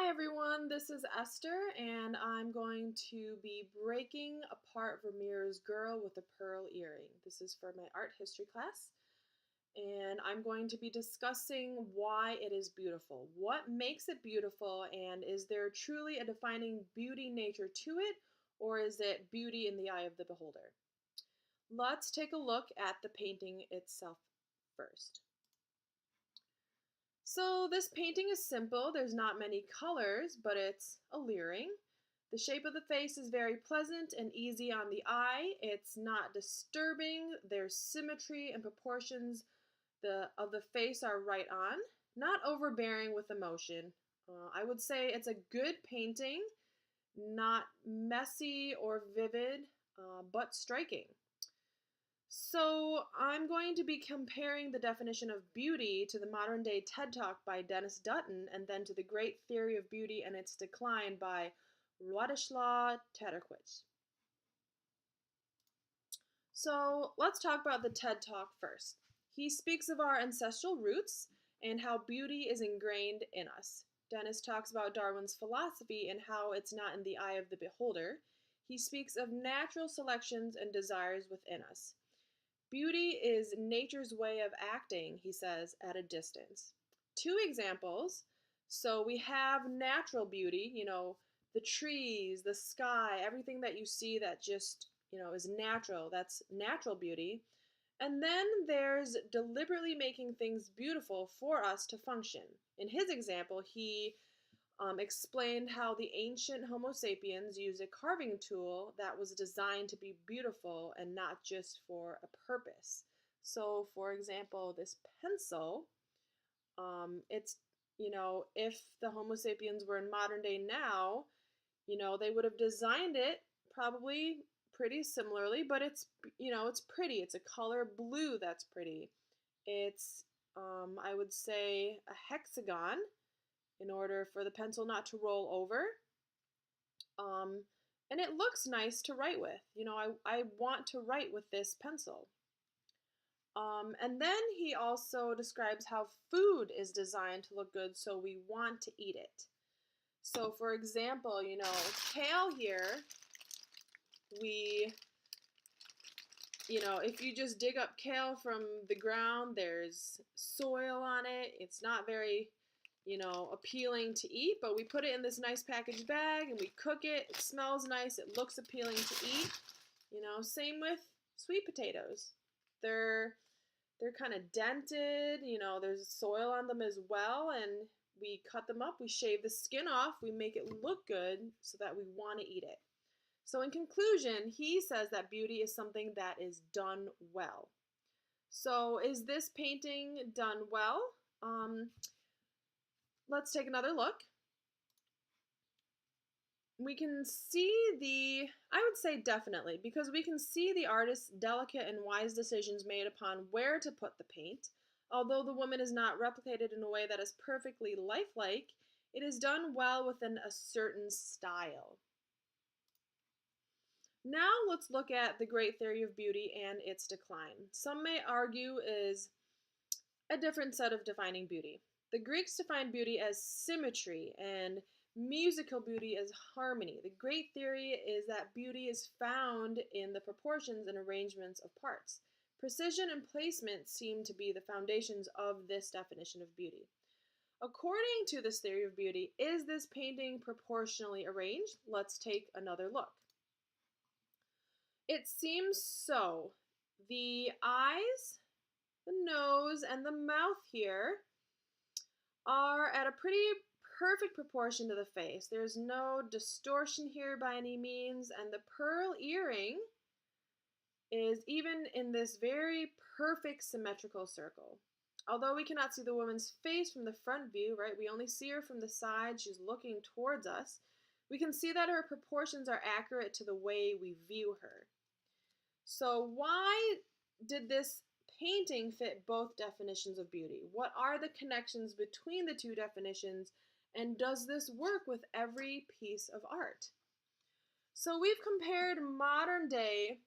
Hi everyone, this is Esther, and I'm going to be breaking apart Vermeer's Girl with a Pearl Earring. This is for my art history class, and I'm going to be discussing why it is beautiful. What makes it beautiful, and is there truly a defining beauty nature to it, or is it beauty in the eye of the beholder? Let's take a look at the painting itself first. So this painting is simple. There's not many colors, but it's alluring. The shape of the face is very pleasant and easy on the eye. It's not disturbing. There's symmetry and proportions of the face are right on, not overbearing with emotion. I would say it's a good painting, not messy or vivid, but striking. So I'm going to be comparing the definition of beauty to the modern day TED Talk by Dennis Dutton and then to the Great Theory of Beauty and Its Decline by Władysław Terwicz. So let's talk about the TED Talk first. He speaks of our ancestral roots and how beauty is ingrained in us. Dennis talks about Darwin's philosophy and how it's not in the eye of the beholder. He speaks of natural selections and desires within us. Beauty is nature's way of acting, he says, at a distance. Two examples. So we have natural beauty, the trees, the sky, everything that you see that just, is natural. That's natural beauty. And then there's deliberately making things beautiful for us to function. In his example, he explained how the ancient Homo sapiens used a carving tool that was designed to be beautiful and not just for a purpose. So, for example, this pencil, it's, if the Homo sapiens were in modern day now, they would have designed it probably pretty similarly, but it's pretty. It's a color blue that's pretty. It's, I would say, a hexagon in order for the pencil not to roll over. And it looks nice to write with. I want to write with this pencil. And then he also describes how food is designed to look good, so we want to eat it. So for example, kale here, if you just dig up kale from the ground, there's soil on it. It's not very appealing to eat, but we put it in this nice packaged bag and we cook it. It smells nice. It looks appealing to eat. Same with sweet potatoes. They're kind of dented. There's soil on them as well, and we cut them up. We shave the skin off. We make it look good so that we want to eat it. So in conclusion, he says that beauty is something that is done well. So is this painting done well? Let's take another look. We can see I would say definitely, because we can see the artist's delicate and wise decisions made upon where to put the paint. Although the woman is not replicated in a way that is perfectly lifelike, it is done well within a certain style. Now let's look at the Great Theory of Beauty and its decline. Some may argue is a different set of defining beauty. The Greeks defined beauty as symmetry and musical beauty as harmony. The great theory is that beauty is found in the proportions and arrangements of parts. Precision and placement seem to be the foundations of this definition of beauty. According to this theory of beauty, is this painting proportionally arranged? Let's take another look. It seems so. The eyes, the nose, and the mouth here are at a pretty perfect proportion to the face. There's no distortion here by any means, and the pearl earring is even in this very perfect symmetrical circle. Although we cannot see the woman's face from the front view, right? We only see her from the side. She's looking towards us. We can see that her proportions are accurate to the way we view her. So why did this painting fit both definitions of beauty? What are the connections between the two definitions, and does this work with every piece of art? So we've compared modern day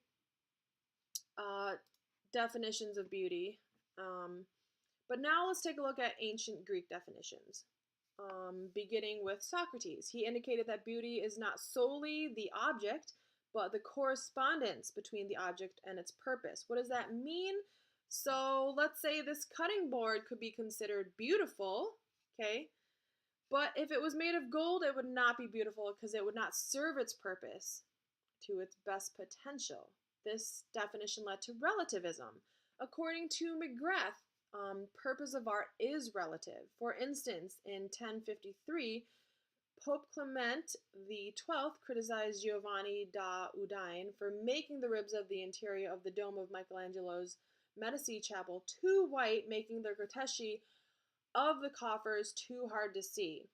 definitions of beauty, but now let's take a look at ancient Greek definitions. beginning with Socrates. He indicated that beauty is not solely the object, but the correspondence between the object and its purpose. What does that mean? So let's say this cutting board could be considered beautiful, okay? But if it was made of gold, it would not be beautiful because it would not serve its purpose to its best potential. This definition led to relativism. According to McGrath, purpose of art is relative. For instance, in 1053, Pope Clement XII criticized Giovanni da Udine for making the ribs of the interior of the dome of Michelangelo's Medici Chapel too white, making the grotesque of the coffers too hard to see.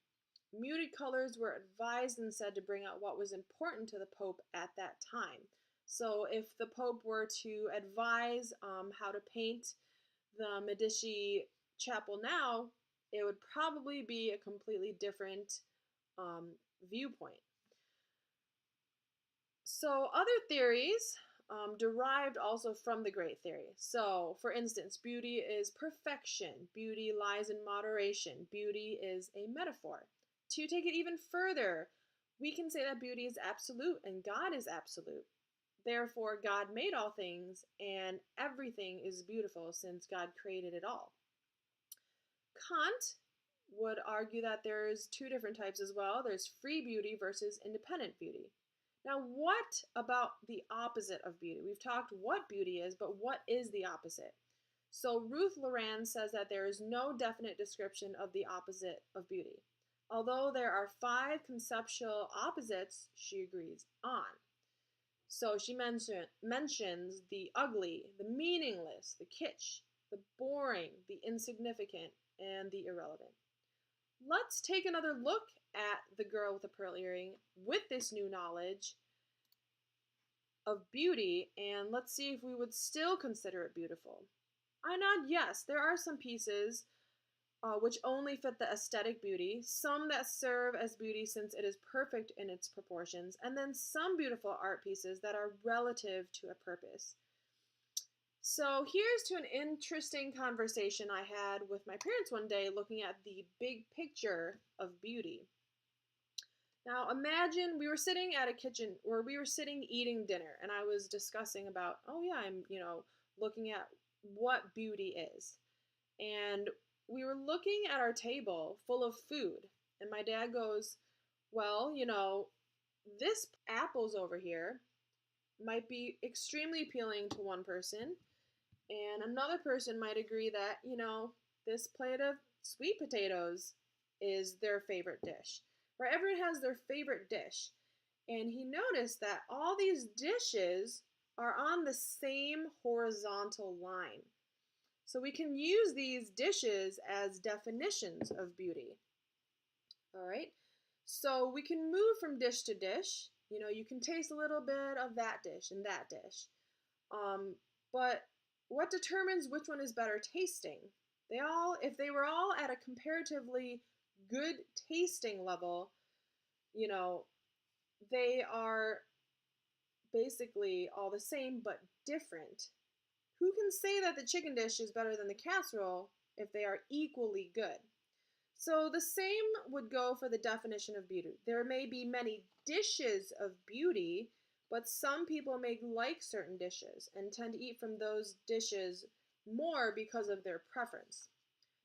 Muted colors were advised instead to bring out what was important to the Pope at that time. So if the Pope were to advise how to paint the Medici Chapel now, it would probably be a completely different viewpoint. So other theories derived also from the great theory. So, for instance, beauty is perfection. Beauty lies in moderation. Beauty is a metaphor. To take it even further, we can say that beauty is absolute and God is absolute. Therefore, God made all things and everything is beautiful since God created it all. Kant would argue that there's two different types as well. There's free beauty versus independent beauty. Now, what about the opposite of beauty? We've talked what beauty is, but what is the opposite? So Ruth Loran says that there is no definite description of the opposite of beauty. Although there are 5 conceptual opposites, she agrees on. So she mentions the ugly, the meaningless, the kitsch, the boring, the insignificant, and the irrelevant. Let's take another look at the girl with the pearl earring with this new knowledge of beauty, and let's see if we would still consider it beautiful. I nod yes, there are some pieces which only fit the aesthetic beauty, some that serve as beauty since it is perfect in its proportions, and then some beautiful art pieces that are relative to a purpose. So here's to an interesting conversation I had with my parents one day looking at the big picture of beauty. Now imagine we were sitting at a kitchen where we were sitting eating dinner and I was discussing about, oh yeah, I'm, looking at what beauty is. And we were looking at our table full of food and my dad goes, well, this apples over here might be extremely appealing to one person and another person might agree that, this plate of sweet potatoes is their favorite dish. Right? Everyone has their favorite dish. And he noticed that all these dishes are on the same horizontal line. So we can use these dishes as definitions of beauty. All right? So we can move from dish to dish. You can taste a little bit of that dish and that dish. But what determines which one is better tasting? If they were all at a comparatively good tasting level, they are basically all the same but different. Who can say that the chicken dish is better than the casserole if they are equally good? So the same would go for the definition of beauty. There may be many dishes of beauty, but some people may like certain dishes and tend to eat from those dishes more because of their preference.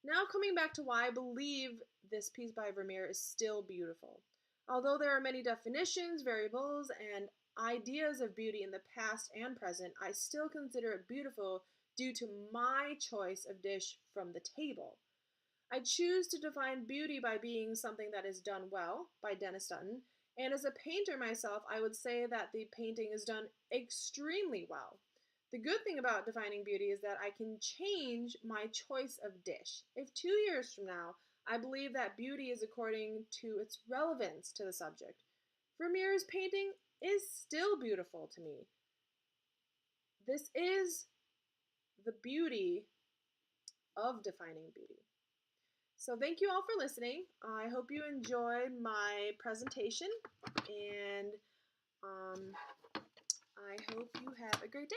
Now coming back to why I believe this piece by Vermeer is still beautiful. Although there are many definitions, variables, and ideas of beauty in the past and present, I still consider it beautiful due to my choice of dish from the table. I choose to define beauty by being something that is done well, by Dennis Dutton, and as a painter myself, I would say that the painting is done extremely well. The good thing about defining beauty is that I can change my choice of dish. If 2 years from now, I believe that beauty is according to its relevance to the subject, Vermeer's painting is still beautiful to me. This is the beauty of defining beauty. So thank you all for listening. I hope you enjoyed my presentation, and I hope you have a great day.